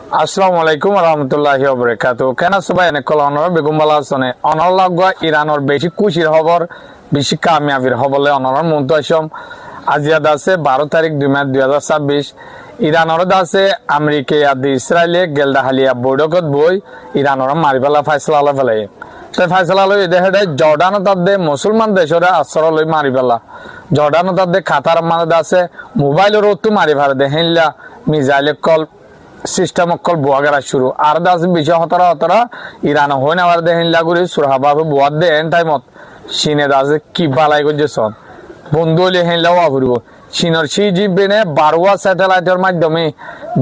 আসসালামু আলাইকুম রহমতুল্লাহি ওয়া কেন সবাই এনে কল অনর বেগম বালা আসনে অনর লাগা ইরানোর বেশি খুশির খবর বেশি কামিয়াবির হবলে অনর মন্ত আসম আজিয়া দাসে 12 তারিখ 2 মার্চ 2026 ইরানোর দাসে আমেরিকা আদি ইসরায়েলে গেলদা হালিয়া বৈঠকত বই ইরানোর মারিবালা ফাইসলা আলা ফেলে তাই ফাইসলা লই দেহে জর্ডান তাদে মুসলমান দেশরে আশ্রয় লই মারিবালা জর্ডান তাদে কাতার মানে দাসে মোবাইলের ওতু মারি ভার দেহেনলা মিসাইল কল সিস্টেম অকল বুয়াগারা শুরু আর দাস বিষয় হতরা ইরান হইন আবার দেহিন লাগুরি সুরহাবাবে বুয়াদ দে এন টাইমত চীনে দাস কি বালাই করছে সন বন্ধু হলে হেন লাও আবরিব চীনের সি জিবেনে 12 স্যাটেলাইটের মাধ্যমে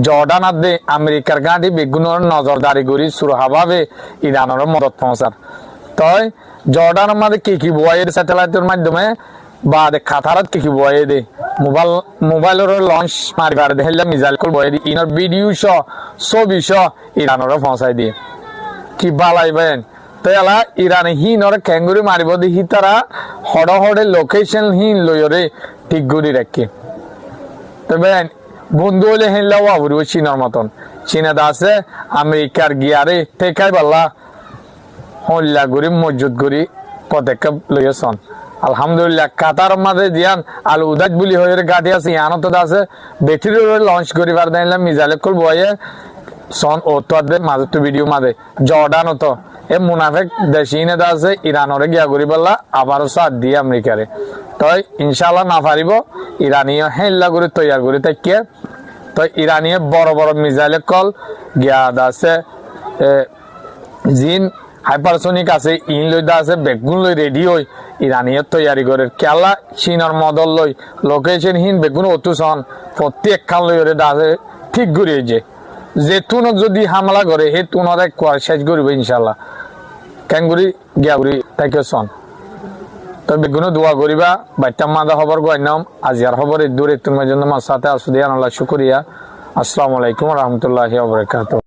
জর্ডান দে আমেরিকার গাঁটি বেগুনের নজরদারি করি সুরহাবাবে ইরানের মদত পৌঁছার তই জর্ডানের মধ্যে কি বুয়াইয়ের স্যাটেলাইটের মাধ্যমে বা কাতারত কি বয়ে দে মোবাইলের লঞ্চ মারিবার দেহলে মিসাইল কল বয়ে দি ইনার ভিডিও ছবি ইরানের পৌঁছাই দিয়ে কি বালাইবেন তো এলা ইরানে হিনর ক্যাঙ্গুরি মারিব দেখি তারা হড়ে লোকেশন হিন লইরে ঠিক গুড়ি রাখে তবে বন্ধু হলে হেনলাও আবরিব চীনের মতন চীনে দাসে আমেরিকার গিয়ারে টেকাই বাল্লা হল্লা গুড়ি মজুদ গুড়ি পদক্ষেপ লইয়েছন আলহামদুলিল্লাহ কাতার মাঝে দিয়ান আল উদাজ বুলি হয়ে গাড়ি আছে ইয়ানো তো আছে ব্যাটারি লঞ্চ করিবার দিলাম মিজাইল কল বয়ে সন ও তো মাঝে তো ভিডিও মাঝে জর্ডান তো এ মুনাফিক দেশিনে দা আছে ইরানরে গিয়া করি বললা আবারও সাথ দিয়ে আমেরিকারে তো ইনশাআল্লাহ না পারিব ইরানীয় হেল্লা করে তৈয়ার করে থাকে তো ইরানীয় বড় বড় মিজাইল কল গিয়া আছে জিন হাইপারসোনিক আছে ইন লই দা আছে বেগুন লই রেডি হই ইরানীয় তৈয়ারি করে কেলা চীনের মদল লই লোকেশন হিন বেগুন অতুসন প্রত্যেক খান লই দা আছে ঠিক ঘুরিয়ে যে তুন যদি হামলা করে হে তুনর এক শেষ করিব ইনশাল্লাহ ক্যাঙ্গুরি গিয়াগুরি তাকে সন তো বেগুনো দোয়া করিবা বাচ্চা মাদা খবর গয়নাম আজিয়ার খবর দূরে তোমার জন্য আমার সাথে আসুদিয়ান আল্লাহ শুকরিয়া আসসালামু আলাইকুম রহমতুল্লাহি ওয়া বারাকাতুহু।